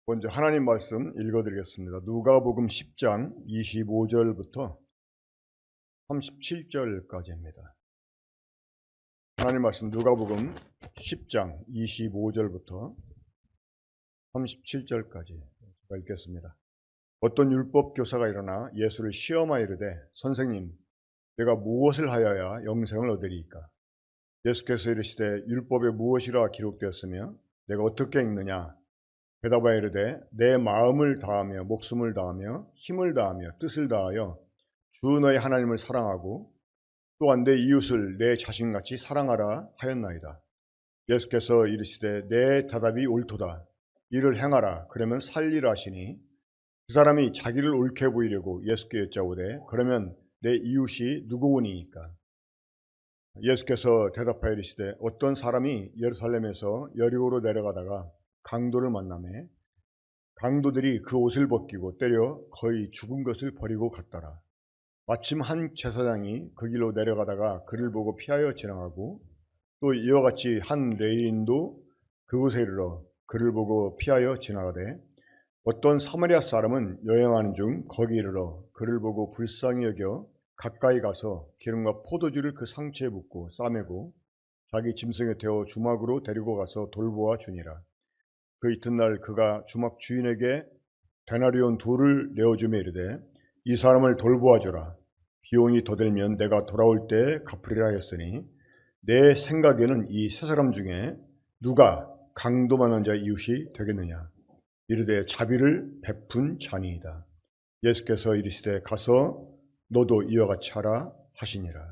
먼저 하나님 말씀 읽어드리겠습니다. 누가복음 10장 25절부터 37절까지입니다. 하나님 말씀 누가복음 10장 25절부터 37절까지 읽겠습니다. 어떤 율법 교사가 일어나 예수를 시험하여 이르되 선생님, 내가 무엇을 하여야 영생을 얻으리이까? 예수께서 이르시되 율법에 무엇이라 기록되었으며 내가 어떻게 읽느냐? 대답하여 이르되 내 마음을 다하며 목숨을 다하며 힘을 다하며 뜻을 다하여 주 너의 하나님을 사랑하고 또한 내 이웃을 내 자신같이 사랑하라 하였나이다. 예수께서 이르시되 내 대답이 옳도다. 이를 행하라. 그러면 살리라 하시니 그 사람이 자기를 옳게 보이려고 예수께 여짜오되 그러면 내 이웃이 누구오니이까? 예수께서 대답하여 이르시되 어떤 사람이 예루살렘에서 여리고로 내려가다가 강도를 만나매 강도들이 그 옷을 벗기고 때려 거의 죽은 것을 버리고 갔더라. 마침 한 제사장이 그 길로 내려가다가 그를 보고 피하여 지나가고 또 이와 같이 한 레위인도 그곳에 이르러 그를 보고 피하여 지나가되 어떤 사마리아 사람은 여행하는 중 거기 이르러 그를 보고 불쌍히 여겨 가까이 가서 기름과 포도주를 그 상처에 붓고 싸매고 자기 짐승에 태워 주막으로 데리고 가서 돌보아 주니라. 그 이튿날 그가 주막 주인에게 데나리온 둘을 내어주며 이르되 이 사람을 돌보아 주라. 비용이 더 들면 내가 돌아올 때 갚으리라 했으니 내 생각에는 이 세 사람 중에 누가 강도 많은 자의 이웃이 되겠느냐? 이르되 자비를 베푼 자니이다. 예수께서 이르시되 가서 너도 이와 같이 하라 하시니라.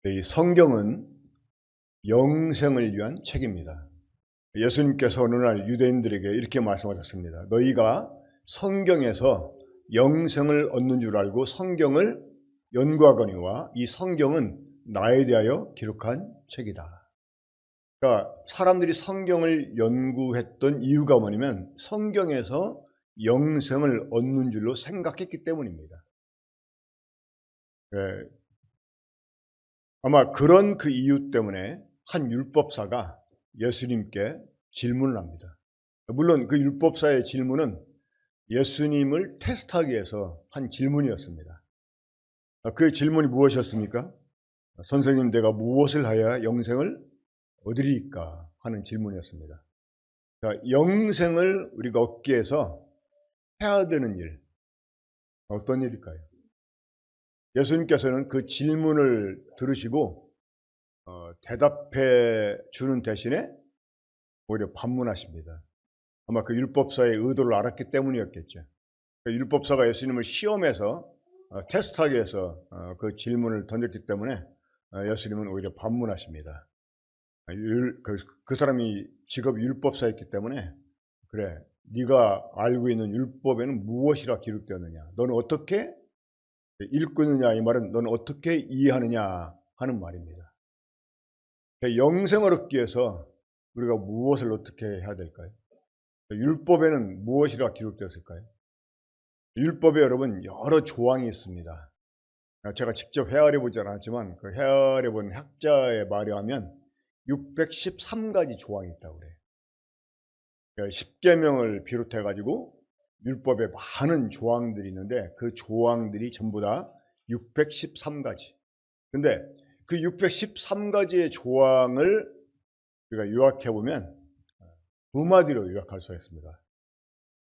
이 성경은 영생을 위한 책입니다. 예수님께서 어느 날 유대인들에게 이렇게 말씀하셨습니다. 너희가 성경에서 영생을 얻는 줄 알고 성경을 연구하거니와 이 성경은 나에 대하여 기록한 책이다. 그러니까 사람들이 성경을 연구했던 이유가 뭐냐면 성경에서 영생을 얻는 줄로 생각했기 때문입니다. 네. 아마 그런 그 이유 때문에 한 율법사가 예수님께 질문을 합니다. 물론 그 율법사의 질문은 예수님을 테스트하기 위해서 한 질문이었습니다. 그 질문이 무엇이었습니까? 선생님, 내가 무엇을 하여야 영생을 얻으리이까? 하는 질문이었습니다. 영생을 우리가 얻기 위해서 해야 되는 일, 어떤 일일까요? 예수님께서는 그 질문을 들으시고 대답해 주는 대신에 오히려 반문하십니다. 아마 그 율법사의 의도를 알았기 때문이었겠죠. 율법사가 예수님을 시험해서 테스트하기 위해서 그 질문을 던졌기 때문에 예수님은 오히려 반문하십니다. 그 사람이 직업이 율법사였기 때문에 그래, 네가 알고 있는 율법에는 무엇이라 기록되었느냐, 너는 어떻게 읽고 있느냐, 이 말은 너는 어떻게 이해하느냐 하는 말입니다. 영생을 얻기 위해서 우리가 무엇을 어떻게 해야 될까요? 율법에는 무엇이라 기록되었을까요? 율법에 여러분 여러 조항이 있습니다. 제가 직접 헤아려 보지 않았지만 그 헤아려 본 학자의 말에 하면 613가지 조항이 있다고 그래요. 10계명을 비롯해 가지고 율법에 많은 조항들이 있는데 그 조항들이 전부 다 613가지. 근데 그 613가지의 조항을 우리가 요약해 보면 두 마디로 요약할 수 있습니다.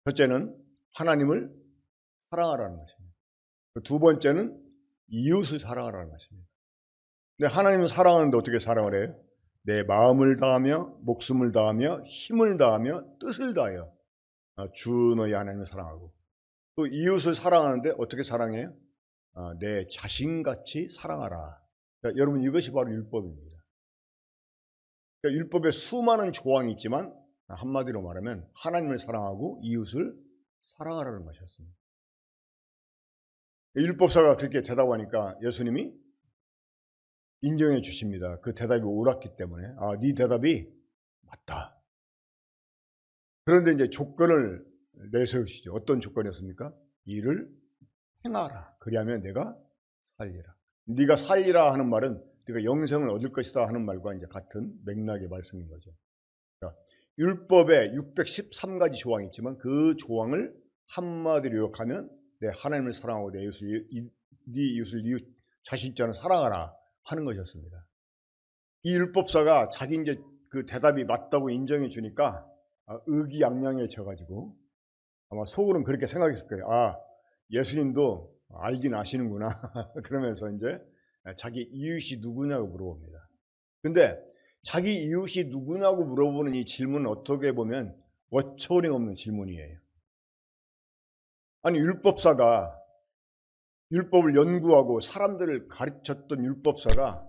첫째는 하나님을 사랑하라는 것입니다. 두 번째는 이웃을 사랑하라는 것입니다. 근데 하나님을 사랑하는데 어떻게 사랑을 해요? 내 마음을 다하며 목숨을 다하며 힘을 다하며 뜻을 다하여 주 너희 하나님을 사랑하고 또 이웃을 사랑하는데 어떻게 사랑해요? 내 자신같이 사랑하라. 그러니까 여러분 이것이 바로 율법입니다. 그러니까 율법에 수많은 조항이 있지만 한마디로 말하면 하나님을 사랑하고 이웃을 사랑하라는 것이었습니다. 율법사가 그렇게 대답하니까 예수님이 인정해 주십니다. 그 대답이 옳았기 때문에 네 대답이 맞다. 그런데 이제 조건을 내세우시죠. 어떤 조건이었습니까? 이를 행하라. 그리하면 내가 살리라. 네가 살리라 하는 말은 네가 영생을 얻을 것이다 하는 말과 이제 같은 맥락의 말씀인 거죠. 그러니까 율법에 613가지 조항이 있지만 그 조항을 한마디로 요약하면 내 하나님을 사랑하고 내 이웃을 네 이웃을 네 자신처럼 사랑하라 하는 것이었습니다. 이 율법사가 자기 이제 그 대답이 맞다고 인정해 주니까 의기양양해져 가지고 아마 속으로는 그렇게 생각했을 거예요. 예수님도 알긴 아시는구나. 그러면서 이제 자기 이웃이 누구냐고 물어봅니다. 근데 자기 이웃이 누구냐고 물어보는 이 질문은 어떻게 보면 어처구니 없는 질문이에요. 아니 율법사가 율법을 연구하고 사람들을 가르쳤던 율법사가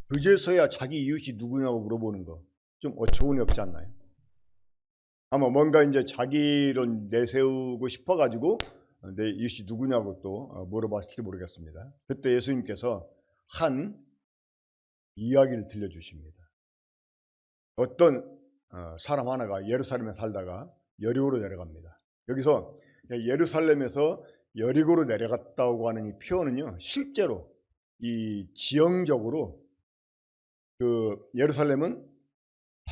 그제서야 자기 이웃이 누구냐고 물어보는 거 좀 어처구니 없지 않나요? 아마 뭔가 이제 자기론 내세우고 싶어가지고 내 이웃이 누구냐고 또 물어봤을지 모르겠습니다. 그때 예수님께서 한 이야기를 들려주십니다. 어떤 사람 하나가 예루살렘에 살다가 여리고로 내려갑니다. 여기서 예루살렘에서 여리고로 내려갔다고 하는 이 표현은요, 실제로 이 지형적으로 그 예루살렘은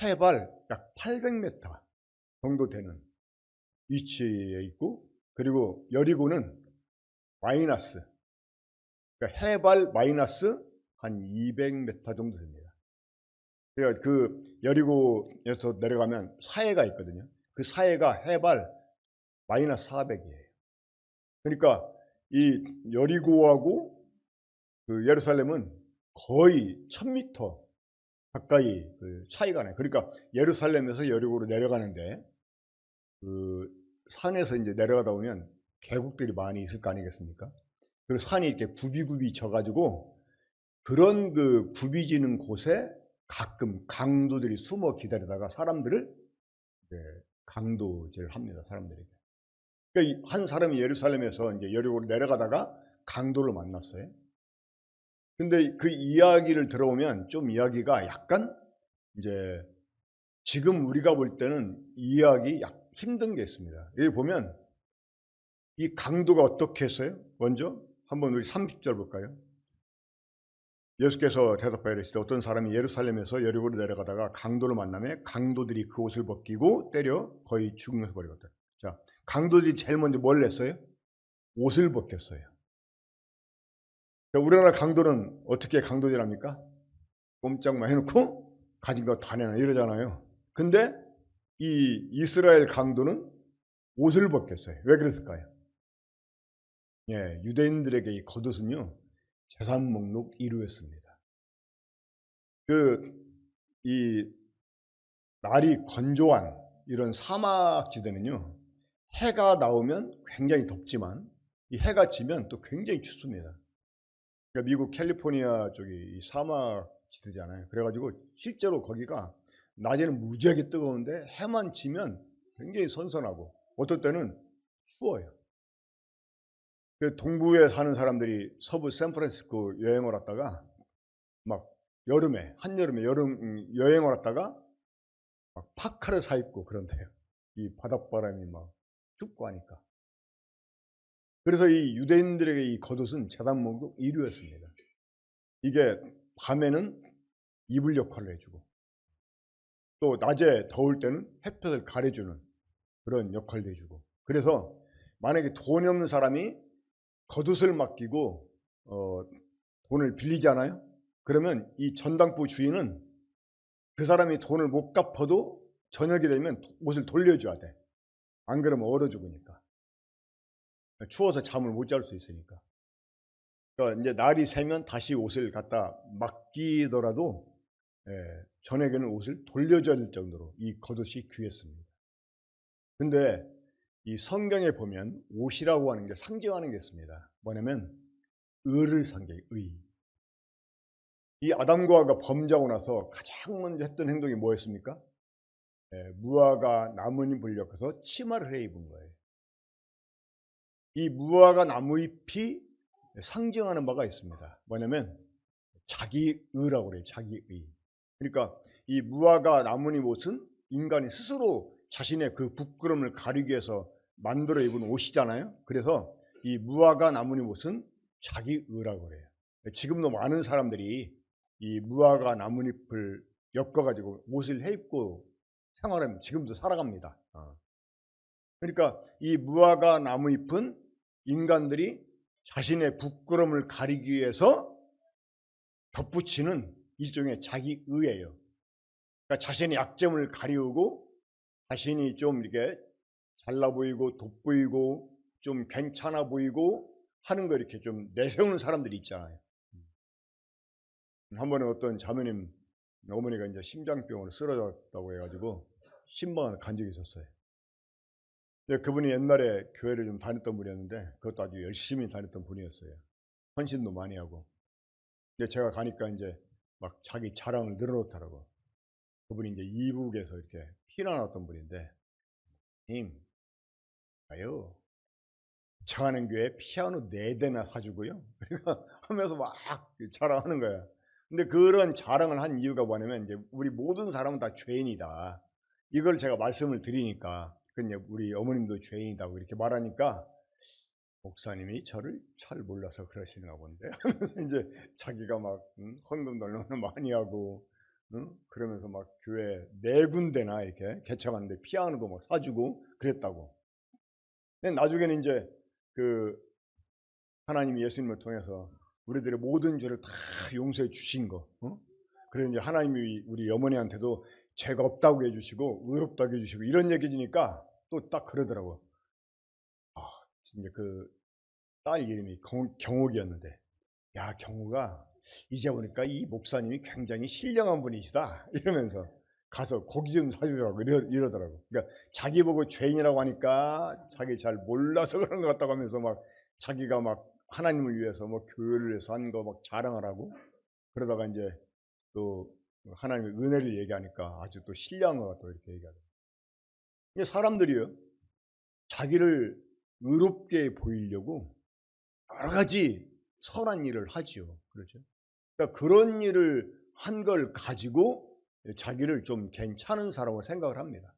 해발 약 800m 정도 되는 위치에 있고, 그리고 여리고는 마이너스, 그러니까 해발 마이너스 한 200m 정도 됩니다. 그러니까 그 여리고에서 내려가면 사해가 있거든요. 그 사해가 해발 마이너스 400이에요. 그러니까 이 여리고하고 그 예루살렘은 거의 1000m 가까이 그 차이가 나요. 그러니까 예루살렘에서 여리고로 내려가는데 그 산에서 이제 내려가다 보면 계곡들이 많이 있을 거 아니겠습니까? 그리고 산이 이렇게 굽이굽이 져가지고 그런 그 굽이지는 곳에 가끔 강도들이 숨어 기다리다가 사람들을 강도질을 합니다. 사람들에게. 그러니까 한 사람이 예루살렘에서 이제 여리고로 내려가다가 강도를 만났어요. 근데 그 이야기를 들어보면 좀 이야기가 약간 이제 지금 우리가 볼 때는 이해하기 힘든 게 있습니다. 여기 보면 이 강도가 어떻게 했어요? 먼저 한번 우리 30절 볼까요? 예수께서 대답하여 이르시되 어떤 사람이 예루살렘에서 여리고로 내려가다가 강도를 만나매 강도들이 그 옷을 벗기고 때려 거의 죽음에서 버리거든. 자, 강도들이 제일 먼저 뭘 했어요? 옷을 벗겼어요. 우리나라 강도는 어떻게 강도질합니까? 꼼짝만 해놓고 가진 거 다 내놔 이러잖아요. 근데 이 이스라엘 강도는 옷을 벗겼어요. 왜 그랬을까요? 유대인들에게 이 겉옷은요 재산 목록 1위였습니다. 이 날이 건조한 이런 사막 지대는요 해가 나오면 굉장히 덥지만 이 해가 지면 또 굉장히 춥습니다. 그러니까 미국 캘리포니아 쪽이 이 사막 지대잖아요. 그래가지고 실제로 거기가 낮에는 무지하게 뜨거운데 해만 지면 굉장히 선선하고 어떨 때는 추워요. 동부에 사는 사람들이 서부 샌프란시스코 여행을 왔다가 막 여름에 한여름에 여행을 왔다가 막 파카를 사 입고 그런데요. 이 바닷바람이 막 춥고 하니까. 그래서 이 유대인들에게 이 겉옷은 재단 목록 1위였습니다. 이게 밤에는 이불 역할을 해주고 또 낮에 더울 때는 햇볕을 가려주는 그런 역할도 해주고, 그래서 만약에 돈이 없는 사람이 겉옷을 맡기고 돈을 빌리잖아요. 그러면 이 전당포 주인은 그 사람이 돈을 못 갚아도 저녁이 되면 옷을 돌려줘야 돼. 안 그러면 얼어 죽으니까. 추워서 잠을 못 잘 수 있으니까. 그러니까 이제 날이 새면 다시 옷을 갖다 맡기더라도 저녁에는 옷을 돌려줘야 될 정도로 이 겉옷이 귀했습니다. 근데 이 성경에 보면 옷이라고 하는 게 상징하는 게 있습니다. 뭐냐면 의를 상징해요. 의. 이 아담과 하와가 범죄하고 나서 가장 먼저 했던 행동이 뭐였습니까? 무화과 나뭇잎을 엮어서 치마를 해 입은 거예요. 이 무화과 나무잎이 상징하는 바가 있습니다. 뭐냐면 자기의라고 그래요. 자기의. 그러니까 이 무화과 나뭇잎 옷은 인간이 스스로 자신의 그 부끄러움을 가리기 위해서 만들어 입은 옷이잖아요. 그래서 이 무화과 나뭇잎 옷은 자기의라고 그래요. 지금도 많은 사람들이 이 무화과 나뭇잎을 엮어가지고 옷을 해입고 생활하면 지금도 살아갑니다. 그러니까 이 무화과 나무잎은 인간들이 자신의 부끄러움을 가리기 위해서 덧붙이는 일종의 자기의예요. 그러니까 자신의 약점을 가리우고 자신이 좀 이렇게 잘나 보이고 돋보이고 좀 괜찮아 보이고 하는 거 이렇게 좀 내세우는 사람들이 있잖아요. 한 번에 어떤 자매님 어머니가 이제 심장병으로 쓰러졌다고 해가지고 신방을 간 적이 있었어요. 그분이 옛날에 교회를 좀 다녔던 분이었는데 그것도 아주 열심히 다녔던 분이었어요. 헌신도 많이 하고. 근데 제가 가니까 이제 막 자기 자랑을 늘어놓더라고. 그분이 이제 이북에서 이렇게 피난 왔던 분인데, 님, 아유, 정하는 교회 피아노 4대나 사주고요. 하면서 막 자랑하는 거야. 근데 그런 자랑을 한 이유가 뭐냐면 이제 우리 모든 사람은 다 죄인이다. 이걸 제가 말씀을 드리니까, 우리 어머님도 죄인이다고 이렇게 말하니까 목사님이 저를 잘 몰라서 그러시는가 본데 하면서 이제 자기가 막 헌금도 얼마나 많이 하고 그러면서 막 교회 4군데나 이렇게 개척하는데 피아노도 막 사주고 그랬다고. 근데 나중에는 이제 그 하나님이 예수님을 통해서 우리들의 모든 죄를 다 용서해 주신 거. 그래서 이제 하나님이 우리 어머니한테도 죄가 없다고 해주시고 의롭다고 해주시고 이런 얘기 해주니까 또 딱 그러더라고. 이제 그 딸 이름이 경옥이었는데, 야, 경옥아, 이제 보니까 이 목사님이 굉장히 신령한 분이시다 이러면서 가서 고기 좀 사주라고 이러더라고. 그러니까 자기 보고 죄인이라고 하니까 자기 잘 몰라서 그런 것 같다고 하면서 막 자기가 막 하나님을 위해서 뭐 교회를 위해서 한 거 막 자랑을 하고 그러다가 이제 또 하나님의 은혜를 얘기하니까 아주 또 신령한 것 같다고 이렇게 얘기하더라고. 이게 사람들이요, 자기를 의롭게 보이려고 여러 가지 선한 일을 하지요. 그렇죠? 그러니까 그런 일을 한 걸 가지고 자기를 좀 괜찮은 사람으로 생각을 합니다.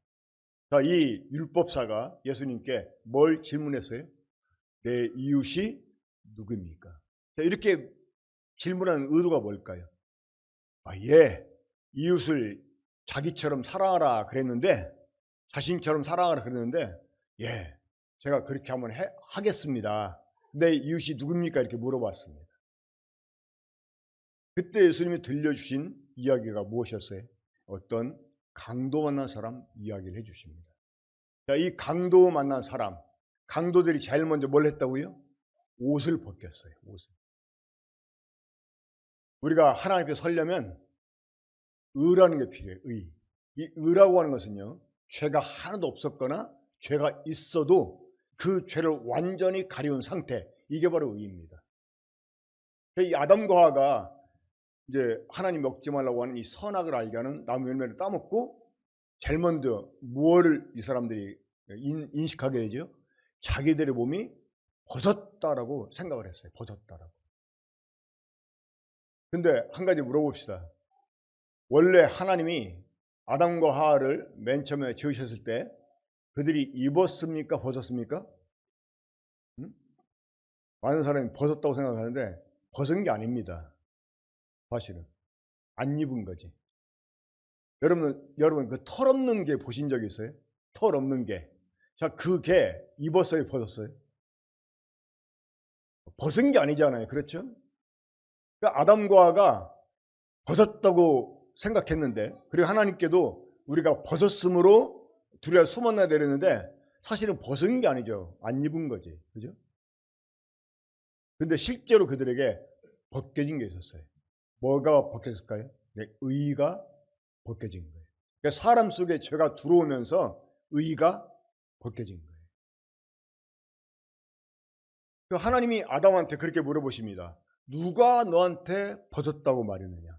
자, 이 율법사가 예수님께 뭘 질문했어요? 내 이웃이 누구입니까? 자, 이렇게 질문한 의도가 뭘까요? 예, 이웃을 자기처럼 사랑하라 그랬는데, 자신처럼 사랑하라 그랬는데, 예, 제가 그렇게 한번 하겠습니다. 내 이웃이 누굽니까? 이렇게 물어봤습니다. 그때 예수님이 들려주신 이야기가 무엇이었어요? 어떤 강도 만난 사람 이야기를 해주십니다. 자, 이 강도 만난 사람, 강도들이 제일 먼저 뭘 했다고요? 옷을 벗겼어요. 옷을. 우리가 하나님 앞에 서려면 의라는 게 필요해요. 의. 이 의라고 하는 것은요, 죄가 하나도 없었거나 죄가 있어도 그 죄를 완전히 가려운 상태, 이게 바로 의입니다. 이 아담과 하와가 이제 하나님 먹지 말라고 하는 이 선악을 알게 하는 나무 열매를 따먹고 제일 먼저 무엇을 이 사람들이 인식하게 되죠? 자기들의 몸이 벗었다라고 생각을 했어요. 벗었다라고. 근데 한 가지 물어봅시다. 원래 하나님이 아담과 하와를 맨 처음에 지으셨을 때 그들이 입었습니까? 벗었습니까? 많은 사람이 벗었다고 생각하는데 벗은 게 아닙니다. 사실은 안 입은 거지. 여러분 그 털 없는 개 보신 적 있어요? 털 없는 개. 자, 그 개 입었어요, 벗었어요? 벗은 게 아니잖아요. 그렇죠? 그러니까 아담과 하와가 벗었다고 생각했는데, 그리고 하나님께도 우리가 벗었으므로 두려워 숨었나 내렸는데 사실은 벗은 게 아니죠. 안 입은 거지. 그죠? 근데 실제로 그들에게 벗겨진 게 있었어요. 뭐가 벗겨졌을까요? 네, 의가 벗겨진 거예요. 그러니까 사람 속에 죄가 들어오면서 의가 벗겨진 거예요. 하나님이 아담한테 그렇게 물어보십니다. 누가 너한테 벗었다고 말했느냐?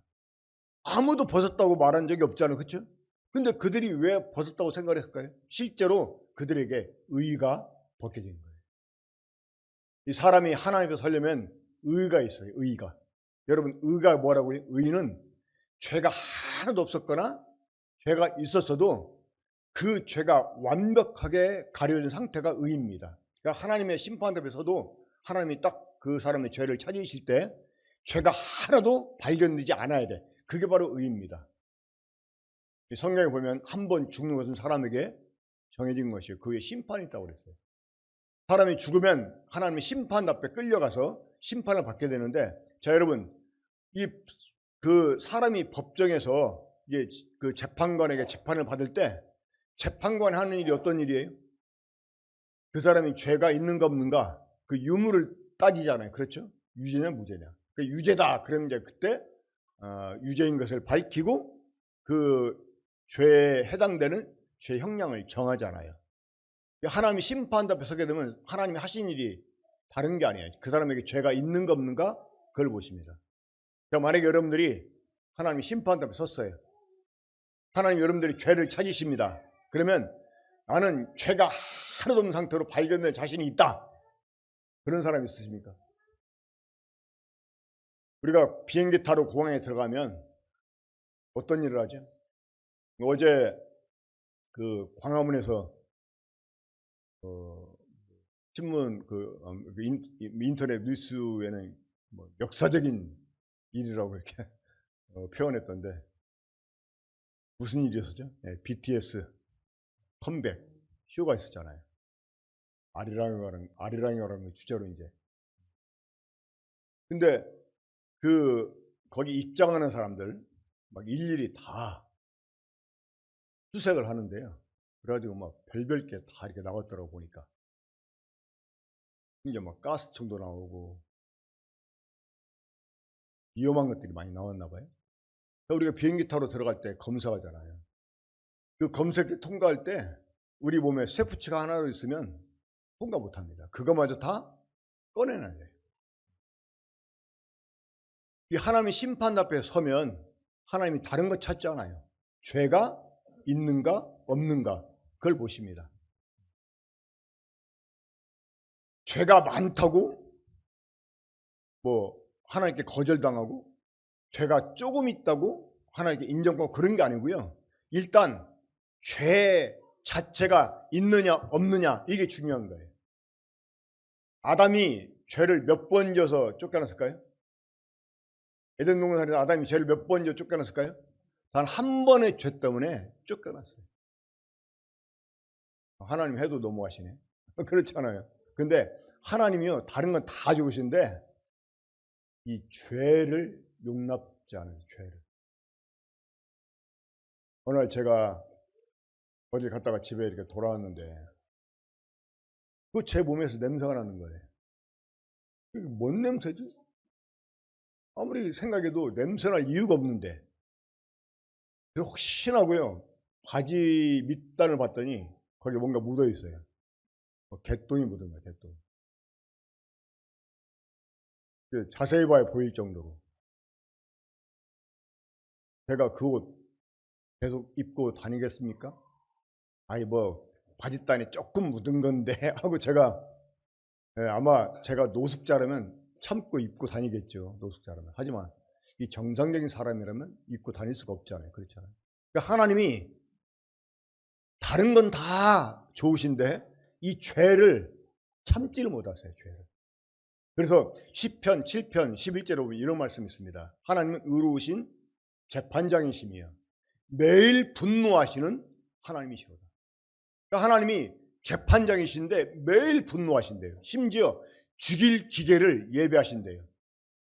아무도 벗었다고 말한 적이 없잖아요. 그렇죠? 근데 그들이 왜 벗었다고 생각을 했을까요? 실제로 그들에게 의가 벗겨진 거예요. 이 사람이 하나님 앞에 서려면 의가 있어요. 의가. 여러분, 의가 뭐라고요? 의는 죄가 하나도 없었거나 죄가 있었어도 그 죄가 완벽하게 가려진 상태가 의입니다. 그러니까 하나님의 심판 앞에 서도 하나님이 딱 그 사람의 죄를 찾으실 때 죄가 하나도 발견되지 않아야 돼. 그게 바로 의입니다. 성경에 보면 한 번 죽는 것은 사람에게 정해진 것이에요. 그 위에 심판이 있다고 그랬어요. 사람이 죽으면 하나님의 심판 앞에 끌려가서 심판을 받게 되는데, 자 여러분, 그 사람이 법정에서 이제 그 재판관에게 재판을 받을 때 재판관이 하는 일이 어떤 일이에요? 그 사람이 죄가 있는가 없는가 그 유무를 따지잖아요. 그렇죠? 유죄냐 무죄냐. 그 유죄다. 그러면 이제 그때 유죄인 것을 밝히고 그 죄에 해당되는 죄 형량을 정하잖아요. 하나님이 심판 앞에 서게 되면 하나님이 하신 일이 다른 게 아니에요. 그 사람에게 죄가 있는가 없는가 그걸 보십니다. 만약에 여러분들이 하나님이 심판 앞에 섰어요. 하나님 여러분들이 죄를 찾으십니다. 그러면 나는 죄가 하나도 없는 상태로 발견될 자신이 있다. 그런 사람이 있으십니까? 우리가 비행기 타러 공항에 들어가면 어떤 일을 하죠? 어제 그 광화문에서 신문 인터넷 뉴스에는 뭐 역사적인 일이라고 이렇게 표현했던데 무슨 일이었었죠? 네, BTS 컴백 쇼가 있었잖아요. 아리랑이라는 주제로 이제. 근데 거기 입장하는 사람들 막 일일이 다 수색을 하는데요. 그래가지고 막 별별 게 다 이렇게 나왔더라고 보니까. 이제 막 가스총도 나오고 위험한 것들이 많이 나왔나 봐요. 우리가 비행기 타러 들어갈 때 검사하잖아요. 그 검색대 통과할 때 우리 몸에 쇠붙이가 하나로 있으면 통과 못합니다. 그거마저 다 꺼내놔야 돼요. 이 하나님의 심판 앞에 서면 하나님이 다른 거 찾지 않아요. 죄가 있는가 없는가 그걸 보십니다. 죄가 많다고 뭐 하나님께 거절당하고 죄가 조금 있다고 하나님께 인정받고 그런 게 아니고요. 일단 죄 자체가 있느냐 없느냐 이게 중요한 거예요. 아담이 죄를 몇 번 지어서 쫓겨났을까요? 에덴 동산에서 아담이 죄를 몇 번 지어 쫓겨났을까요? 단 한 번의 죄 때문에 쫓겨났어요. 하나님 해도 너무하시네. 그렇잖아요. 근데 하나님이요 다른 건 다 좋으신데 이 죄를 용납지 않아요. 죄를. 어느 날 제가 어디 갔다가 집에 이렇게 돌아왔는데 그 제 몸에서 냄새가 나는 거예요. 이게 뭔 냄새지? 아무리 생각해도 냄새날 이유가 없는데 혹시나고요 바지 밑단을 봤더니 거기 뭔가 묻어 있어요. 개똥이 묻은 거예요. 개똥. 자세히 봐야 보일 정도로. 제가 그 옷 계속 입고 다니겠습니까? 아니 뭐 바지단이 조금 묻은 건데 하고 제가 아마 제가 노숙자라면 참고 입고 다니겠죠. 노숙자라면. 하지만 이 정상적인 사람이라면 입고 다닐 수가 없잖아요. 그렇잖아요. 그러니까 하나님이 다른 건 다 좋으신데 이 죄를 참지를 못하세요. 죄를. 그래서 시편 7편 11절에 보면 이런 말씀이 있습니다. 하나님은 의로우신 재판장이시며 매일 분노하시는 하나님이시로다. 그러니까 하나님이 재판장이신데 매일 분노하신대요. 심지어 죽일 기계를 예배하신대요.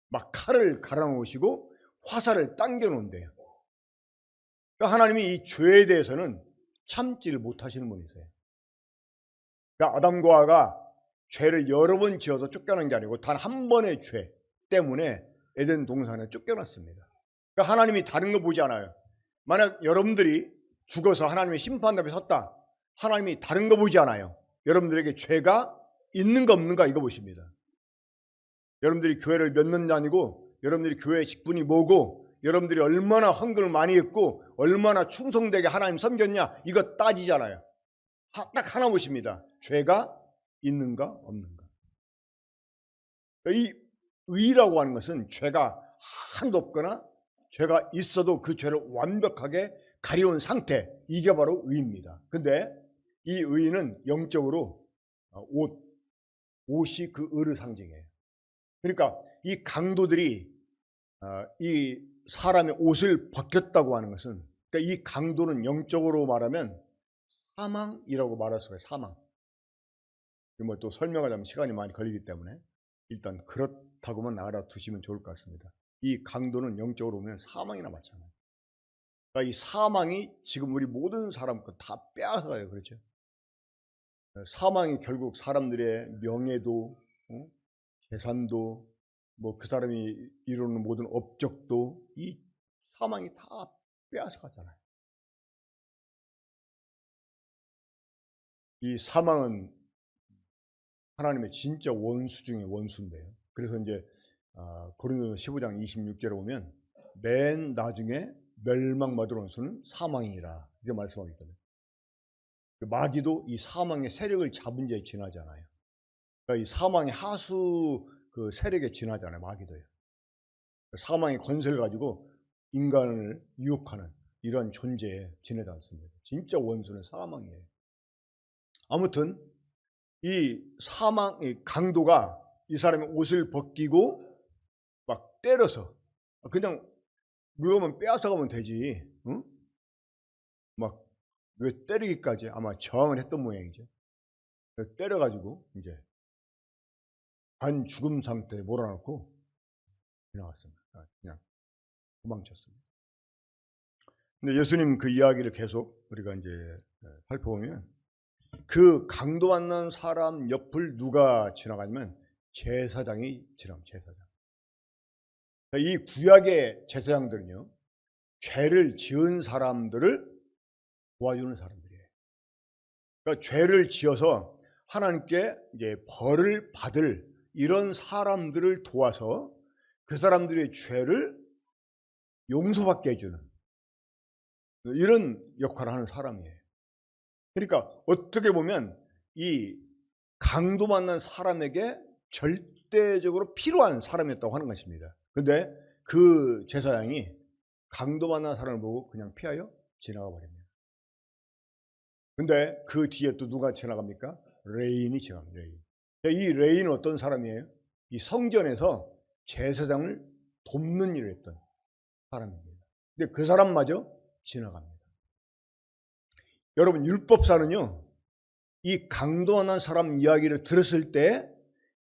막 칼을 갈아놓으시고 화살을 당겨놓은대요. 그러니까 하나님이 이 죄에 대해서는 참지를 못하시는 분이세요. 그러니까 아담과 하와가 죄를 여러 번 지어서 쫓겨난 게 아니고 단 한 번의 죄 때문에 에덴 동산에 쫓겨났습니다. 그러니까 하나님이 다른 거 보지 않아요. 만약 여러분들이 죽어서 하나님의 심판 앞에 섰다. 하나님이 다른 거 보지 않아요. 여러분들에게 죄가 있는가 없는가 이거 보십니다. 여러분들이 교회를 몇 년 다니고 여러분들이 교회의 직분이 뭐고 여러분들이 얼마나 헌금을 많이 했고 얼마나 충성되게 하나님 섬겼냐 이거 따지잖아요. 딱 하나 보십니다. 죄가 있는가 없는가. 이 의라고 하는 것은 죄가 하나도 없거나 죄가 있어도 그 죄를 완벽하게 가려운 상태 이게 바로 의입니다. 근데 이 의는 영적으로 옷이 그 의를 상징해요. 그러니까 이 강도들이 이 사람의 옷을 벗겼다고 하는 것은, 그러니까 이 강도는 영적으로 말하면 사망이라고 말할 수가 있어요. 사망. 뭐 또 설명하자면 시간이 많이 걸리기 때문에 일단 그렇다고만 알아두시면 좋을 것 같습니다. 이 강도는 영적으로 보면 사망이나 마찬가지예요. 그러니까 이 사망이 지금 우리 모든 사람 거 다 빼앗아가요. 그렇죠? 사망이 결국 사람들의 명예도, 재산도, 뭐 그 사람이 이루는 모든 업적도 이 사망이 다 빼앗아가잖아요. 이 사망은 하나님의 진짜 원수 중에 원수인데요. 그래서 이제 고린도서 15장 26절에 보면 맨 나중에 멸망받을 원수는 사망이라 이렇게 말씀하고 있거든요. 마귀도 이 사망의 세력을 잡은 자에 지나잖아요. 그러니까 이 사망의 하수 그 세력에 지나잖아요. 마귀도요. 사망의 권세를 가지고 인간을 유혹하는 이런 존재에 지내지 않습니다. 진짜 원수는 사망이에요. 아무튼 이 사망의 강도가 이 사람의 옷을 벗기고 막 때려서 그냥 물건만 빼앗아가면 되지, 응? 막 왜 때리기까지 아마 저항을 했던 모양이죠. 때려가지고 이제 반 죽음 상태에 몰아넣고 지나갔습니다. 그냥 도망쳤습니다. 근데 예수님 그 이야기를 계속 우리가 이제 살펴보면 그 강도 만난 사람 옆을 누가 지나가냐면 제사장이 지나갑니다. 제사장. 이 구약의 제사장들은요, 죄를 지은 사람들을 도와주는 사람들이에요. 그러니까 죄를 지어서 하나님께 이제 벌을 받을 이런 사람들을 도와서 그 사람들의 죄를 용서받게 해주는 이런 역할을 하는 사람이에요. 그러니까 어떻게 보면 이 강도 만난 사람에게 절대적으로 필요한 사람이었다고 하는 것입니다. 근데 그 제사장이 강도 만난 사람을 보고 그냥 피하여 지나가 버립니다. 근데 그 뒤에 또 누가 지나갑니까? 레인이 지나갑니다. 레인. 이 레인은 어떤 사람이에요? 이 성전에서 제사장을 돕는 일을 했던 사람입니다. 근데 그 사람마저 지나갑니다. 여러분, 율법사는요, 이 강도한 사람 이야기를 들었을 때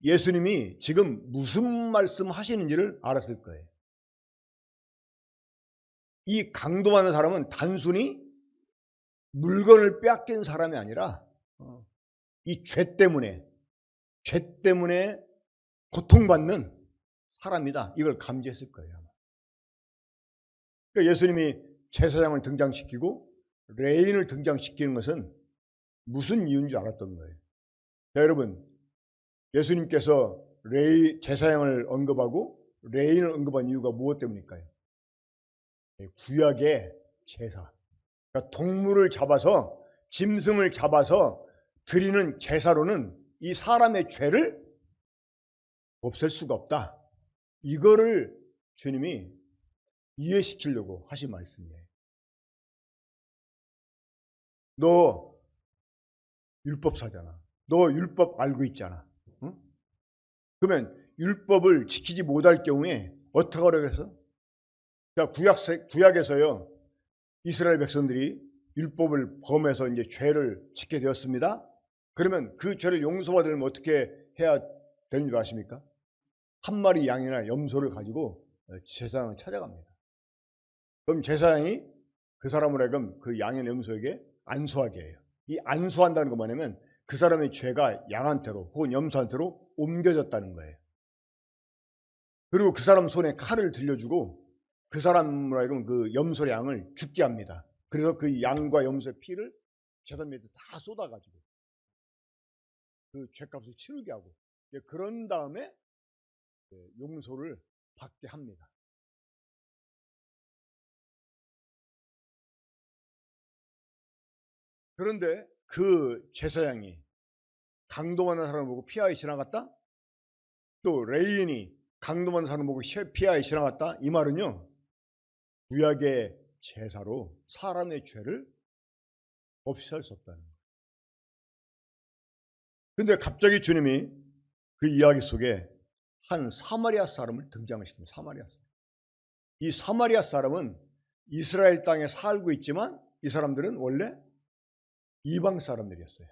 예수님이 지금 무슨 말씀 하시는지를 알았을 거예요. 이 강도하는 사람은 단순히 물건을 빼앗긴 사람이 아니라 이 죄 때문에 고통받는 사람이다. 이걸 감지했을 거예요. 그러니까 예수님이 제사장을 등장시키고 레인을 등장시키는 것은 무슨 이유인 줄 알았던 거예요. 자, 여러분, 예수님께서 제사장을 언급하고 레인을 언급한 이유가 무엇 때문일까요? 구약의 제사. 그러니까 동물을 잡아서, 짐승을 잡아서 드리는 제사로는 이 사람의 죄를 없앨 수가 없다. 이거를 주님이 이해시키려고 하신 말씀이에요. 너 율법사잖아. 너 율법 알고 있잖아. 응? 그러면 율법을 지키지 못할 경우에 어떻게 하라고 해서? 구약에서요, 이스라엘 백성들이 율법을 범해서 이제 죄를 짓게 되었습니다. 그러면 그 죄를 용서받으려면 어떻게 해야 되는 줄 아십니까? 한 마리 양이나 염소를 가지고 제사장을 찾아갑니다. 그럼 제사장이 그 사람을 하여금 그 양이나 염소에게 안수하게 해요. 이 안수한다는 건 뭐냐면 그 사람의 죄가 양한테로 혹은 염소한테로 옮겨졌다는 거예요. 그리고 그 사람 손에 칼을 들려주고 그 사람으로 하여금 그 염소 양을 죽게 합니다. 그래서 그 양과 염소의 피를 제단 밑에 다 쏟아가지고 그 죄값을 치르게 하고 그런 다음에 용서를 받게 합니다. 그런데 그 제사장이 강도만한 사람을 보고 피하에 지나갔다? 또 레인이 강도만한 사람을 보고 피하에 지나갔다? 이 말은요, 구약의 제사로 사람의 죄를 없이 할 수 없다는 거예요. 근데 갑자기 주님이 그 이야기 속에 한 사마리아 사람을 등장시킵니다. 사마리아 사람. 이 사마리아 사람은 이스라엘 땅에 살고 있지만 이 사람들은 원래 이방 사람들이었어요.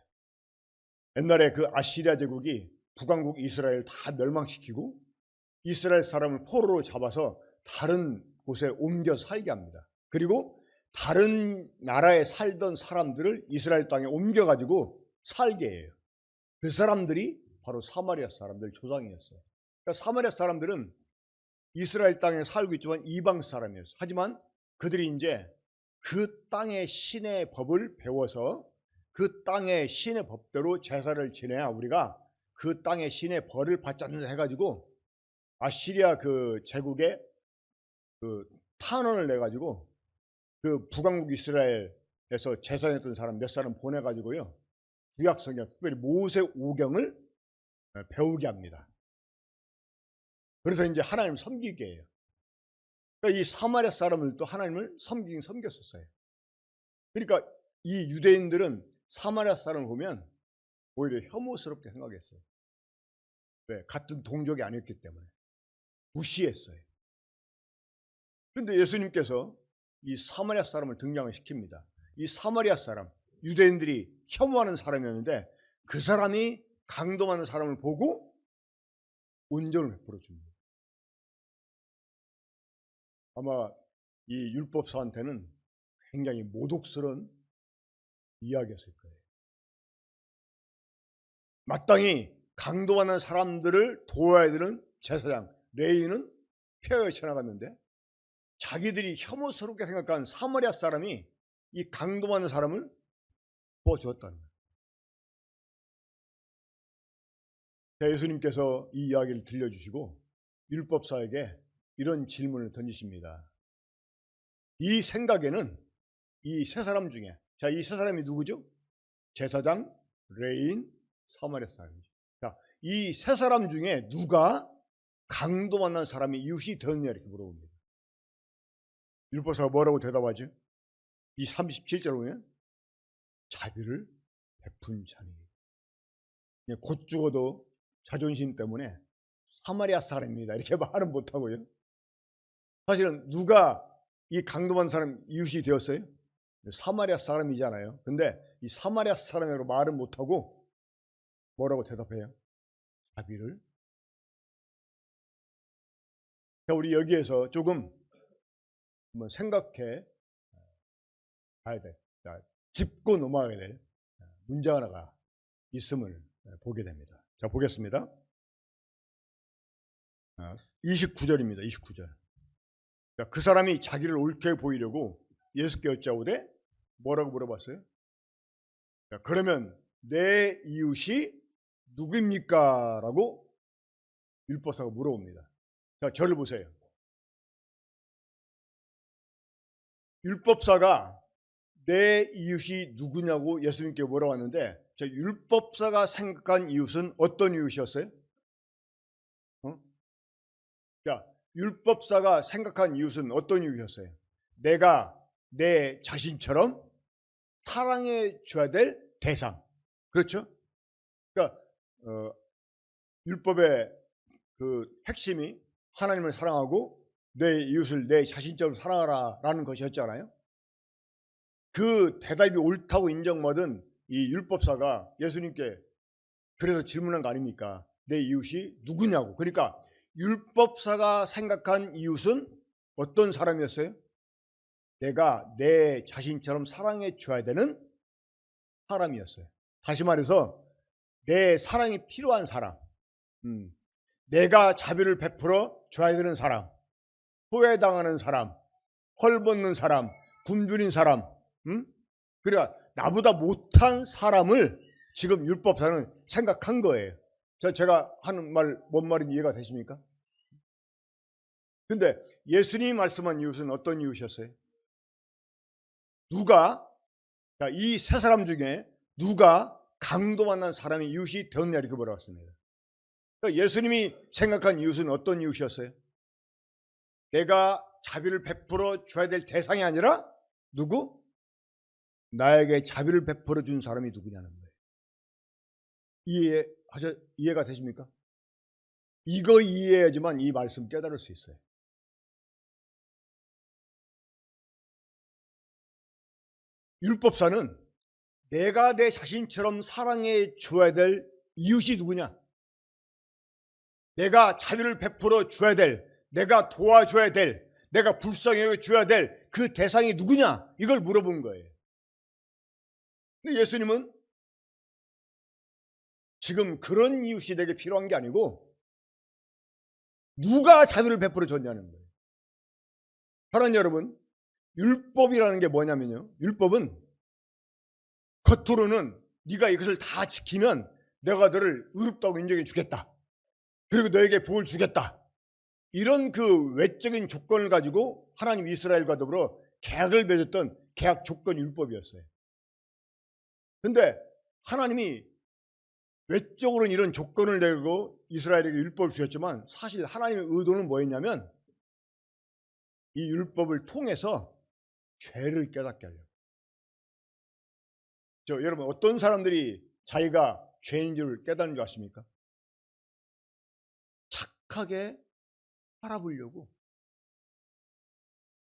옛날에 그 아시리아 제국이 북왕국 이스라엘 다 멸망시키고 이스라엘 사람을 포로로 잡아서 다른 곳에 옮겨 살게 합니다. 그리고 다른 나라에 살던 사람들을 이스라엘 땅에 옮겨가지고 살게 해요. 그 사람들이 바로 사마리아 사람들 조상이었어요. 그러니까 사마리아 사람들은 이스라엘 땅에 살고 있지만 이방 사람이었어요. 하지만 그들이 이제 그 땅의 신의 법을 배워서 그 땅의 신의 법대로 제사를 지내야 우리가 그 땅의 신의 벌을 받지 않는다 해가지고 아시리아 그 제국에 그 탄원을 내가지고 그 북왕국 이스라엘에서 제사했던 사람 몇 사람 보내가지고요, 구약성경 특별히 모세 오경을 배우게 합니다. 그래서 이제 하나님 섬기게 해요. 그러니까 이 사마리아 사람들도 하나님을 섬기긴 섬겼었어요. 그러니까 이 유대인들은 사마리아 사람을 보면 오히려 혐오스럽게 생각했어요. 왜? 같은 동족이 아니었기 때문에 무시했어요. 그런데 예수님께서 이 사마리아 사람을 등장을 시킵니다. 이 사마리아 사람, 유대인들이 혐오하는 사람이었는데 그 사람이 강도 많은 사람을 보고 온전을 베풀어 줍니다. 아마 이 율법사한테는 굉장히 모독스러운 이야기였을 거예요. 마땅히 강도 많은 사람들을 도와야 되는 제사장 레위인은 폐허에 쳐나갔는데 자기들이 혐오스럽게 생각한 사마리아 사람이 이 강도 많은 사람을 도와주었다는 거예요. 예수님께서 이 이야기를 들려주시고 율법사에게 이런 질문을 던지십니다. 이 생각에는 이 세 사람 중에, 자, 이 세 사람이 누구죠? 제사장, 레위인, 사마리아 사람이죠. 자, 이 세 사람 중에 누가 강도 만난 사람이 이웃이 되었냐 이렇게 물어봅니다. 율법사가 뭐라고 대답하죠? 이 37절 보면 자비를 베푼 자니, 곧 죽어도 자존심 때문에 사마리아 사람입니다 이렇게 말은 못하고요. 사실은 누가 이 강도 많은 사람 이웃이 되었어요? 사마리아 사람이잖아요. 근데 이 사마리아 사람이라고 말은 못하고 뭐라고 대답해요? 자비를. 자, 우리 여기에서 조금 한번 생각해 봐야 돼. 자, 짚고 넘어가야 될 문제 하나가 있음을 보게 됩니다. 자, 보겠습니다. 29절입니다. 29절. 자, 그 사람이 자기를 옳게 보이려고 예수께 여짜오되 뭐라고 물어봤어요? 자, 그러면 내 이웃이 누구입니까? 라고 율법사가 물어봅니다. 자, 저를 보세요. 율법사가 내 이웃이 누구냐고 예수님께 물어봤는데, 저 율법사가 생각한 이웃은 어떤 이웃이었어요? 자, 율법사가 생각한 이웃은 어떤 이웃이었어요? 내가 내 자신처럼 사랑해 줘야 될 대상. 그렇죠? 그러니까 율법의 그 핵심이 하나님을 사랑하고 내 이웃을 내 자신처럼 사랑하라라는 것이었잖아요. 그 대답이 옳다고 인정받은 이 율법사가 예수님께 그래서 질문한 거 아닙니까? 내 이웃이 누구냐고. 그러니까 율법사가 생각한 이웃은 어떤 사람이었어요? 내가 내 자신처럼 사랑해 줘야 되는 사람이었어요. 다시 말해서 내 사랑이 필요한 사람, 내가 자비를 베풀어 줘야 되는 사람, 후회당하는 사람, 헐벗는 사람, 굶주린 사람, 그러니까 나보다 못한 사람을 지금 율법사는 생각한 거예요. 제가 하는 말 뭔 말인지 이해가 되십니까? 근데 예수님이 말씀한 이웃은 어떤 이웃이었어요? 누가, 이 세 사람 중에 누가 강도 만난 사람이 이웃이 되었냐 이렇게 물어봤습니다. 그러니까 예수님이 생각한 이웃은 어떤 이웃이었어요? 내가 자비를 베풀어 줘야 될 대상이 아니라 누구? 나에게 자비를 베풀어 준 사람이 누구냐는 거예요. 이해가 되십니까? 이거 이해해야지만 이 말씀 깨달을 수 있어요. 율법사는 내가 내 자신처럼 사랑해 줘야 될 이웃이 누구냐? 내가 자비를 베풀어 줘야 될, 내가 도와줘야 될, 내가 불쌍해 줘야 될 그 대상이 누구냐? 이걸 물어본 거예요. 근데 예수님은 지금 그런 이웃이 내게 필요한 게 아니고 누가 자비를 베풀어 줬냐는 거예요. 사랑하는 여러분, 율법이라는 게 뭐냐면요, 율법은 겉으로는 네가 이것을 다 지키면 내가 너를 의롭다고 인정해 주겠다, 그리고 너에게 복을 주겠다, 이런 그 외적인 조건을 가지고 하나님 이스라엘과 더불어 계약을 맺었던 계약 조건이 율법이었어요. 근데 하나님이 외적으로는 이런 조건을 내고 이스라엘에게 율법을 주셨지만 사실 하나님의 의도는 뭐였냐면 이 율법을 통해서 죄를 깨닫게 하려고. 여러분, 어떤 사람들이 자기가 죄인 줄 깨닫는 줄 아십니까? 착하게 살아보려고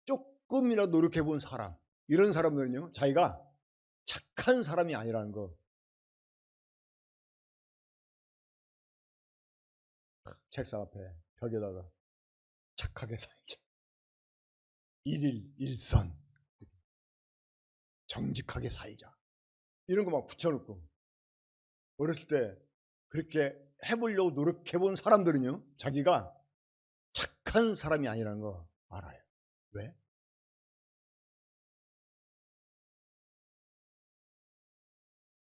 조금이라도 노력해 본 사람, 이런 사람들은요, 자기가 착한 사람이 아니라는 거 책상 앞에 벽에다가 착하게 살자, 일일 일선, 정직하게 살자, 이런 거 막 붙여놓고, 어렸을 때 그렇게 해보려고 노력해본 사람들은요, 자기가 착한 사람이 아니라는 거 알아요. 왜?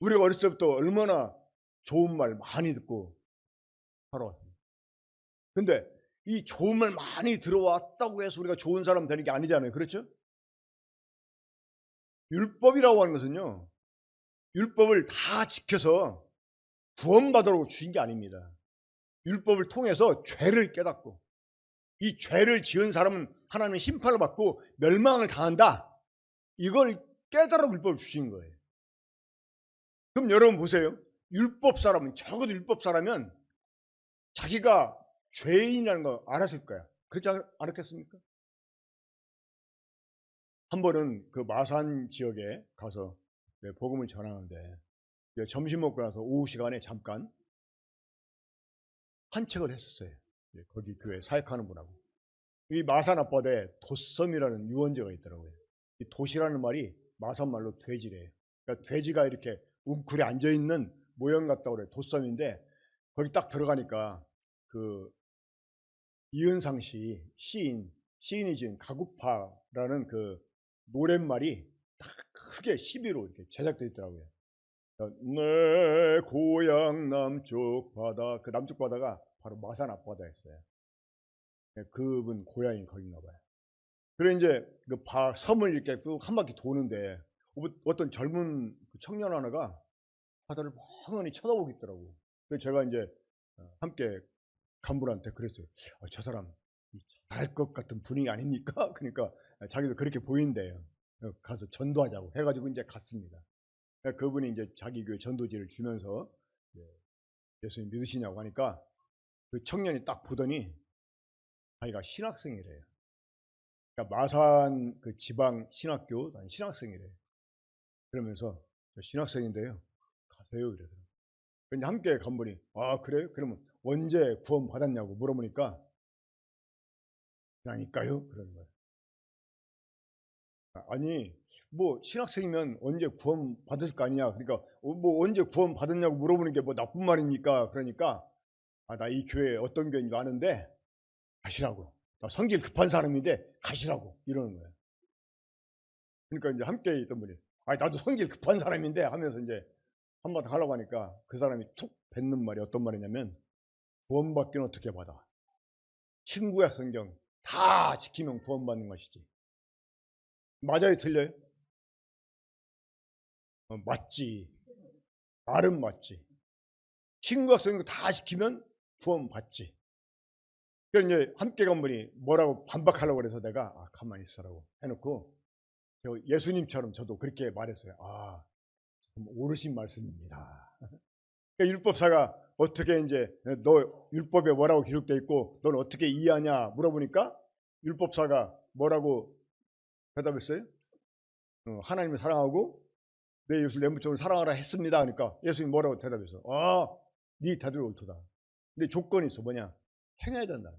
우리가 어렸을 때부터 얼마나 좋은 말 많이 듣고 살아왔습니다. 근데 이 좋은 말 많이 들어왔다고 해서 우리가 좋은 사람 되는 게 아니잖아요. 그렇죠? 율법이라고 하는 것은요, 율법을 다 지켜서 구원받으라고 주신 게 아닙니다. 율법을 통해서 죄를 깨닫고, 이 죄를 지은 사람은 하나님의 심판을 받고 멸망을 당한다, 이걸 깨달아 율법을 주신 거예요. 그럼 여러분 보세요. 율법 사람은, 적어도 율법 사람은 자기가 죄인이라는 거 알았을 거야. 그렇지 않았겠습니까? 한 번은 그 마산 지역에 가서 복음을 전하는데, 점심 먹고 나서 오후 시간에 잠깐 산책을 했었어요. 거기 교회 사역하는 분하고. 이 마산 앞바다에 돛섬이라는 유원지가 있더라고요. 이 돛이라는 말이 마산 말로 돼지래요. 그러니까 돼지가 이렇게 웅크려 앉아 있는 모형 같다고 그래요. 돛섬인데 거기 딱 들어가니까 그 이은상 씨, 시인이 지은 가구파라는 그 노랫말이 딱 크게 시비로 이렇게 제작되어 있더라고요. 내 고향 남쪽 바다, 그 남쪽 바다가 바로 마산 앞바다였어요. 그분 고향이 거긴가 봐요. 그래 이제 그 섬을 이렇게 쭉 한 바퀴 도는데 어떤 젊은 청년 하나가 바다를 멍하니 쳐다보고 있더라고. 그래서 제가 이제 함께 간부한테 그랬어요. 저 사람 잘할 것 같은 분위기 아닙니까? 그러니까 자기도 그렇게 보인대요. 가서 전도하자고 해가지고 이제 갔습니다. 그분이 이제 자기 교회 전도지를 주면서 예수님 믿으시냐고 하니까 그 청년이 딱 보더니 자기가 신학생이래요. 그러니까 마산 그 지방 신학교 신학생이래요. 그러면서 저 신학생인데요, 가세요 이러더라고요. 근데 함께 간 분이 그래요? 그러면 언제 구원 받았냐고 물어보니까 그러니까요 그러는 거예요. 아니 뭐 신학생이면 언제 구원 받을 거 아니냐, 그러니까 뭐 언제 구원 받았냐고 물어보는 게 뭐 나쁜 말입니까? 그러니까 나 이 교회 어떤 교회인 줄 아는데 가시라고, 나 성질 급한 사람인데 가시라고 이러는 거예요. 그러니까 이제 함께 있던 분이 나도 성질 급한 사람인데 하면서 이제 한마디 하려고 하니까 그 사람이 툭 뱉는 말이 어떤 말이냐면, 구원받기는 어떻게 받아? 신구약 성경 다 지키면 구원받는 것이지. 맞아요, 틀려요? 맞지. 말은 맞지. 신구약 성경 다 지키면 구원받지. 그래서 이제 함께 간 분이 뭐라고 반박하려고 그래서 내가 가만히 있어라고 해놓고 예수님처럼 저도 그렇게 말했어요. 옳으신 말씀입니다. 그러니까 율법사가 어떻게 이제 너 율법에 뭐라고 기록되어 있고 넌 어떻게 이해하냐 물어보니까 율법사가 뭐라고 대답했어요? 하나님을 사랑하고 내 이웃을 내 몸처럼 사랑하라 했습니다. 그러니까 예수님이 뭐라고 대답했어? 네 대답이 옳도다. 근데 조건이 있어. 뭐냐? 행해야 된다.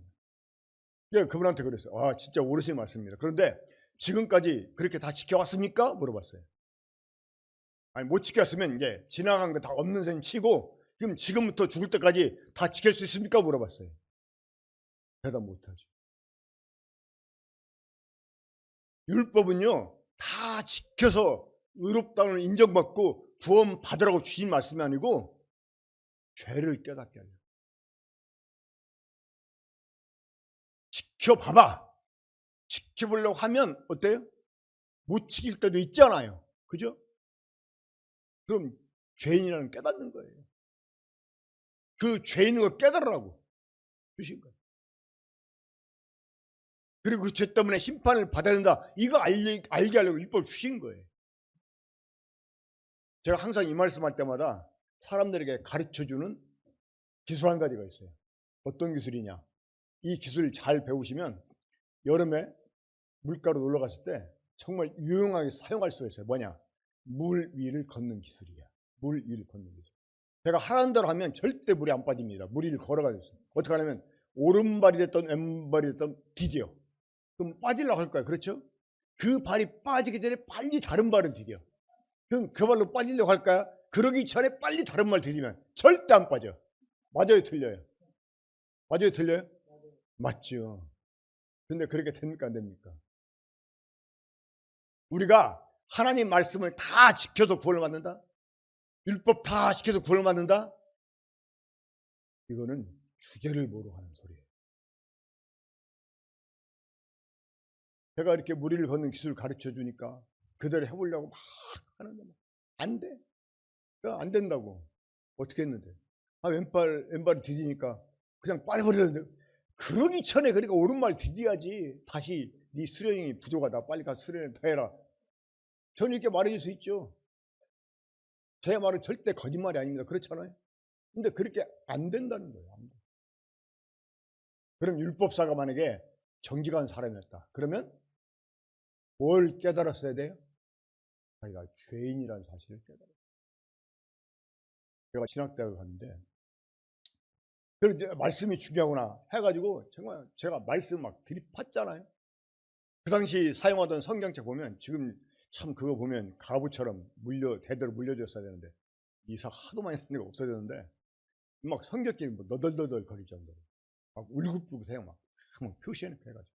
내가 그분한테 그랬어요. 진짜 옳으신 말씀입니다. 그런데 지금까지 그렇게 다 지켜왔습니까? 물어봤어요. 아니, 못 지켰으면 이제 지나간 거 다 없는 셈 치고 그럼 지금부터 죽을 때까지 다 지킬 수 있습니까? 물어봤어요. 대답 못하죠. 율법은요 다 지켜서 의롭다는 인정받고 구원 받으라고 주신 말씀이 아니고 죄를 깨닫게 하려고. 지켜봐봐. 지켜보려고 하면 어때요? 못 지킬 때도 있잖아요. 그죠? 그럼 죄인이라는 깨닫는 거예요. 그 죄인인 걸 깨달으라고 주신 거예요. 그리고 그 죄 때문에 심판을 받아야 된다. 이거 알게 하려고 율법을 주신 거예요. 제가 항상 이 말씀할 때마다 사람들에게 가르쳐주는 기술 한 가지가 있어요. 어떤 기술이냐? 이 기술 잘 배우시면 여름에 물가로 놀러 갔을 때 정말 유용하게 사용할 수가 있어요. 뭐냐? 물 위를 걷는 기술이야. 물 위를 걷는 기술. 제가 하라는 대로 하면 절대 물에 안 빠집니다. 물 위를 걸어가지고 있어요. 어떻게 하냐면 오른발이 됐든 왼발이 됐든 디뎌. 그럼 빠지려고 할 거야. 그렇죠? 그 발이 빠지기 전에 빨리 다른 발을 디뎌. 그럼 그 발로 빠지려고 할까요? 그러기 전에 빨리 다른 발 디디면 절대 안 빠져. 맞아요, 틀려요? 맞아요, 틀려요? 맞죠. 근데 그렇게 됩니까, 안 됩니까? 우리가 하나님 말씀을 다 지켜서 구원을 받는다? 율법 다 지켜서 구원을 받는다? 이거는 주제를 모르고 하는 소리예요. 제가 이렇게 무리를 걷는 기술을 가르쳐 주니까 그대로 해보려고 막 하는데 안 돼. 안 된다고. 어떻게 했는데? 왼발이 디디니까 그냥 빠져버리는데 그러기 전에 그러니까 오른발 디뎌야지. 다시 네 수련이 부족하다. 빨리 가서 수련을 더 해라. 저는 이렇게 말해줄 수 있죠. 제 말은 절대 거짓말이 아닙니다. 그렇잖아요. 근데 그렇게 안 된다는 거예요. 안 돼. 그럼 율법사가 만약에 정직한 사람이었다. 그러면 뭘 깨달았어야 돼요? 자기가 죄인이라는 사실을 깨달았어요. 제가 신학대학을 갔는데 그래서 말씀이 중요하구나 해가지고 정말 제가 말씀 막 들이팠잖아요. 그 당시 사용하던 성경책 보면 지금 참 그거 보면 가부처럼 대대로 물려줬어야 되는데 이사 하도 많이 쓰는 게 없어졌는데 막 성경책이 뭐 너덜너덜 거릴 정도로 막 울긋불긋해요. 막 표시해놓고 해가지고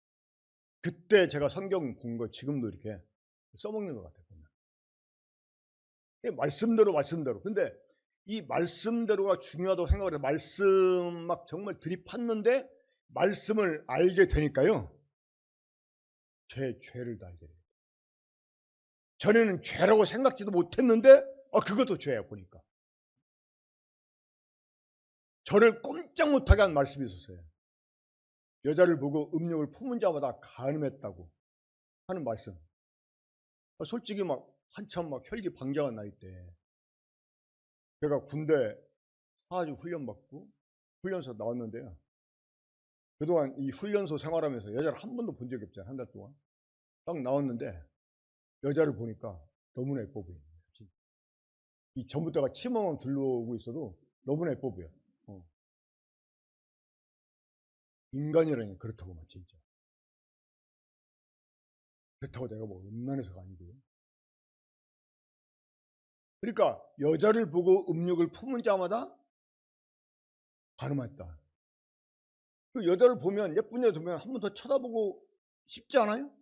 그때 제가 성경 본 거 지금도 이렇게 써먹는 것 같아요. 말씀대로. 근데 이 말씀대로가 중요하다고 생각을 해요. 말씀 막 정말 들이팠는데 말씀을 알게 되니까요. 제 죄를 다 알게 돼요. 전에는 죄라고 생각지도 못했는데 그것도 죄야 보니까. 저를 꼼짝 못하게 한 말씀이 있었어요. 여자를 보고 음욕을 품은 자마다 간음했다고 하는 말씀. 솔직히 막 한참 막 혈기방장한 나이 때 제가 군대 4주 훈련 받고 훈련소 나왔는데요. 그동안 이 훈련소 생활하면서 여자를 한 번도 본 적이 없잖아요. 한 달 동안. 딱 나왔는데 여자를 보니까 너무나 예뻐 보여요. 이 전부터가 치마만 들러오고 있어도 너무나 예뻐 보여. 인간이라는 게 그렇다고만 진짜. 그렇다고 내가 뭐 음란해서가 아니고요. 그러니까 여자를 보고 음욕을 품은 자마다 간음했다. 그 여자를 보면 예쁜 여자 보면 한 번 더 쳐다보고 싶지 않아요?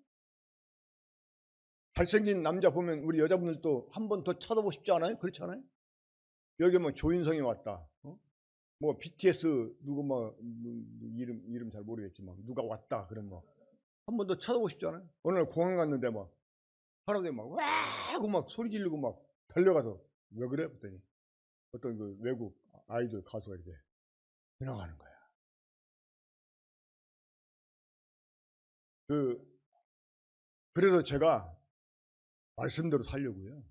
잘생긴 남자 보면 우리 여자분들도 한 번 더 쳐다보고 싶지 않아요? 그렇지 않아요? 여기 뭐 조인성이 왔다. 뭐 BTS 누구 뭐 이름 잘 모르겠지만 누가 왔다. 그런 뭐 한 번 더 쳐다보고 싶지 않아요? 어느 날 공항 갔는데 막 사람들이 막 와 하고 막 소리 지르고 막 달려가서 왜 그래? 그랬더니 어떤 그 외국 아이돌 가수가 이렇게 지나가는 거야. 그래서 제가 말씀대로 살려고요.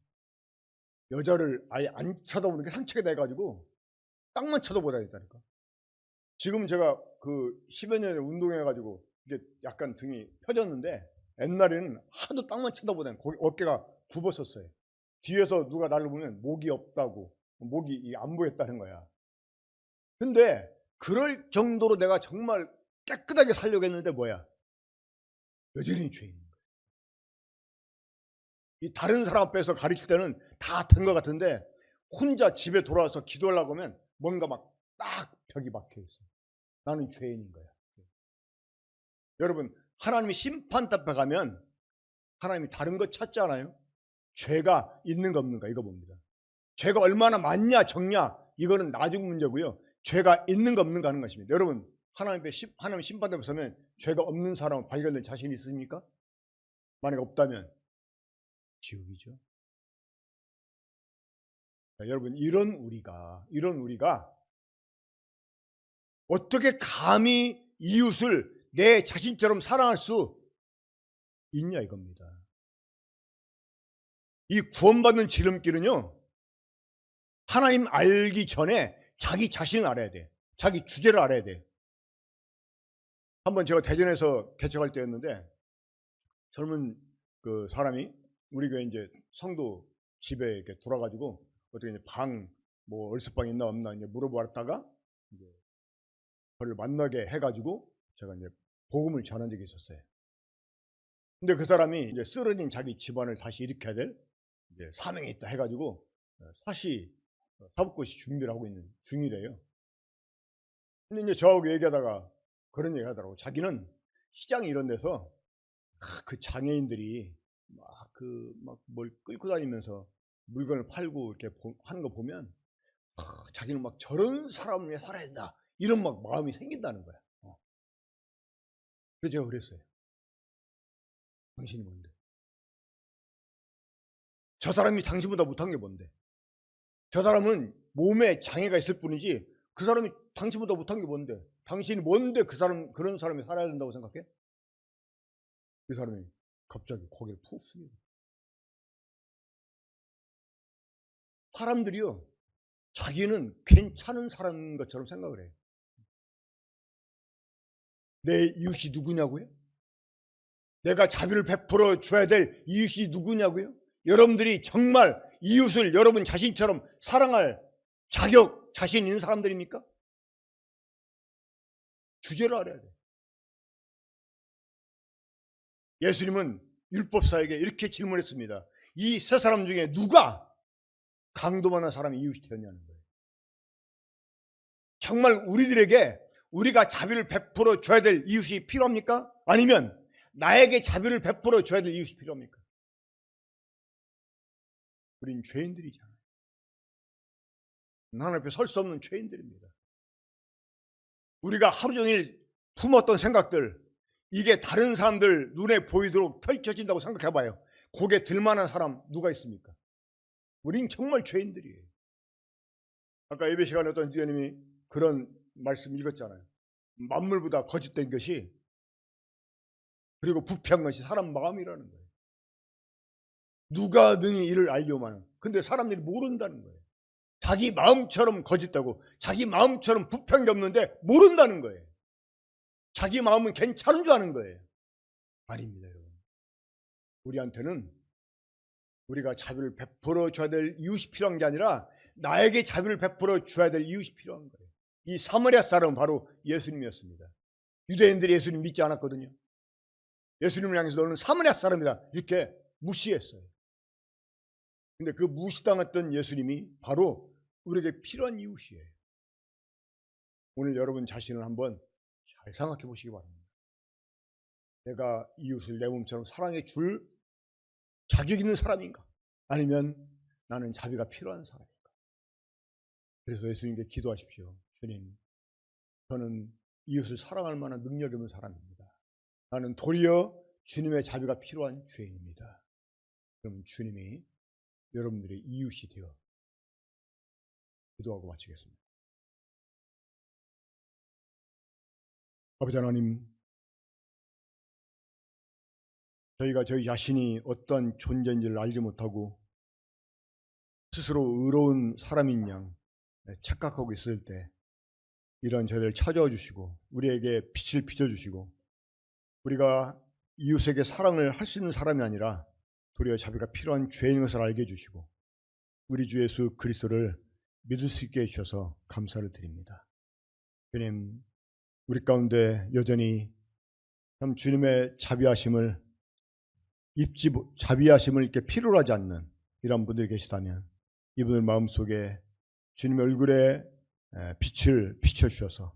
여자를 아예 안 쳐다보는 게 산책이 돼가지고 땅만 쳐다보다니까. 지금 제가 그 10여 년에 운동해가지고 이게 약간 등이 펴졌는데 옛날에는 하도 땅만 쳐다보다니 어깨가 굽었었어요. 뒤에서 누가 나를 보면 목이 없다고, 목이 안 보였다는 거야. 근데 그럴 정도로 내가 정말 깨끗하게 살려고 했는데 뭐야? 여전히 죄인인 거야. 이 다른 사람 앞에서 가르칠 때는 다 된 것 같은데 혼자 집에 돌아와서 기도하려고 하면 뭔가 막 딱 벽이 막혀 있어. 나는 죄인인 거야. 여러분, 하나님이 심판대 앞에 가면 하나님이 다른 거 찾지 않아요? 죄가 있는가 없는가 이거 봅니다. 죄가 얼마나 많냐 적냐 이거는 나중 문제고요. 죄가 있는가 없는가 하는 것입니다. 여러분, 하나님 심판대 앞에 서면 죄가 없는 사람은 발견될 자신이 있습니까? 만약 없다면 지옥이죠. 자, 여러분, 이런 우리가 어떻게 감히 이웃을 내 자신처럼 사랑할 수 있냐 이겁니다. 이 구원받는 지름길은요, 하나님 알기 전에 자기 자신을 알아야 돼. 자기 주제를 알아야 돼. 한번 제가 대전에서 개척할 때였는데 젊은 그 사람이 우리 교회 이제 성도 집에 이렇게 돌아가지고 어떻게 이제 뭐 얼스방 있나 없나 이제 물어보았다가 이제 저를 만나게 해가지고 제가 이제 복음을 전한 적이 있었어요. 근데 그 사람이 이제 쓰러진 자기 집안을 다시 일으켜야 될 이제 사명이 있다 해가지고 다시 사법고시 준비를 하고 있는 중이래요. 근데 이제 저하고 얘기하다가 그런 얘기 하더라고. 자기는 시장 이런 데서 그 장애인들이 막 뭘 끌고 다니면서 물건을 팔고 이렇게 하는 거 보면 자기는 막 저런 사람을 위해 살아야 된다 이런 막 마음이 생긴다는 거야. 그래서 제가 그랬어요. 당신이 뭔데? 저 사람이 당신보다 못한 게 뭔데? 저 사람은 몸에 장애가 있을 뿐이지 그 사람이 당신보다 못한 게 뭔데? 당신이 뭔데 그런 사람이 살아야 된다고 생각해? 그 사람이 갑자기 고개를 푹 숙이고. 사람들이요, 자기는 괜찮은 사람인 것처럼 생각을 해요. 내 이웃이 누구냐고요? 내가 자비를 베풀어 줘야 될 이웃이 누구냐고요? 여러분들이 정말 이웃을 여러분 자신처럼 사랑할 자격, 자신 있는 사람들입니까? 주제를 알아야 돼. 예수님은 율법사에게 이렇게 질문했습니다. 이 세 사람 중에 누가 강도 많은 사람이 이웃이 되었냐는 거예요. 정말 우리들에게 우리가 자비를 베풀어 줘야 될 이웃이 필요합니까? 아니면 나에게 자비를 베풀어 줘야 될 이웃이 필요합니까? 우린 죄인들이잖아요. 하나님 앞에 설 수 없는 죄인들입니다. 우리가 하루 종일 품었던 생각들, 이게 다른 사람들 눈에 보이도록 펼쳐진다고 생각해봐요. 고개 들만한 사람 누가 있습니까? 우린 정말 죄인들이에요. 아까 예배 시간에 어떤 지도님이 그런 말씀 읽었잖아요. 만물보다 거짓된 것이 그리고 부패한 것이 사람 마음이라는 거예요. 누가 능히 이를 알려마는. 근데 사람들이 모른다는 거예요. 자기 마음처럼 거짓되고 자기 마음처럼 부패한 게 없는데 모른다는 거예요. 자기 마음은 괜찮은 줄 아는 거예요. 아닙니다, 여러분. 우리한테는 우리가 자비를 베풀어 줘야 될 이웃이 필요한 게 아니라 나에게 자비를 베풀어 줘야 될 이웃이 필요한 거예요. 이 사마리아 사람은 바로 예수님이었습니다. 유대인들이 예수님 믿지 않았거든요. 예수님을 향해서 너는 사마리아 사람이다 이렇게 무시했어요. 근데 그 무시당했던 예수님이 바로 우리에게 필요한 이웃이에요. 오늘 여러분 자신을 한번 잘 생각해 보시기 바랍니다. 내가 이웃을 내 몸처럼 사랑해 줄 자격 있는 사람인가? 아니면 나는 자비가 필요한 사람인가? 그래서 예수님께 기도하십시오. 주님, 저는 이웃을 사랑할 만한 능력이 없는 사람입니다. 나는 도리어 주님의 자비가 필요한 죄인입니다. 그럼 주님이 여러분들의 이웃이 되어 기도하고 마치겠습니다. 아버지 하나님, 저희가 저희 자신이 어떤 존재인지를 알지 못하고 스스로 의로운 사람인 양 착각하고 있을 때 이런 저희를 찾아와 주시고 우리에게 빛을 비춰주시고 우리가 이웃에게 사랑을 할 수 있는 사람이 아니라 도리어 자비가 필요한 죄인 것을 알게 해주시고 우리 주 예수 그리스도를 믿을 수 있게 해주셔서 감사를 드립니다. 주님, 우리 가운데 여전히 참 주님의 자비하심을 이렇게 필요로 하지 않는 이런 분들이 계시다면 이분들 마음속에 주님의 얼굴에 빛을 비춰주셔서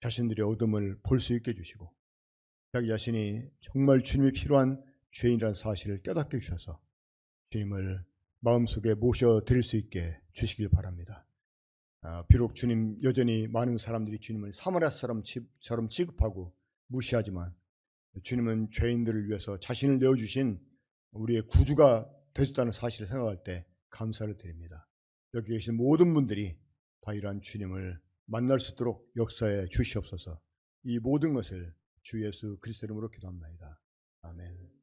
자신들의 어둠을 볼 수 있게 해주시고 자기 자신이 정말 주님이 필요한 죄인이라는 사실을 깨닫게 해주셔서 주님을 마음속에 모셔드릴 수 있게 주시길 바랍니다. 비록 주님 여전히 많은 사람들이 주님을 사마리아 사람처럼 취급하고 무시하지만 주님은 죄인들을 위해서 자신을 내어주신 우리의 구주가 되셨다는 사실을 생각할 때 감사를 드립니다. 여기 계신 모든 분들이 다 이러한 주님을 만날 수 있도록 역사해 주시옵소서. 이 모든 것을 주 예수 그리스도 이름으로 기도합니다. 아멘.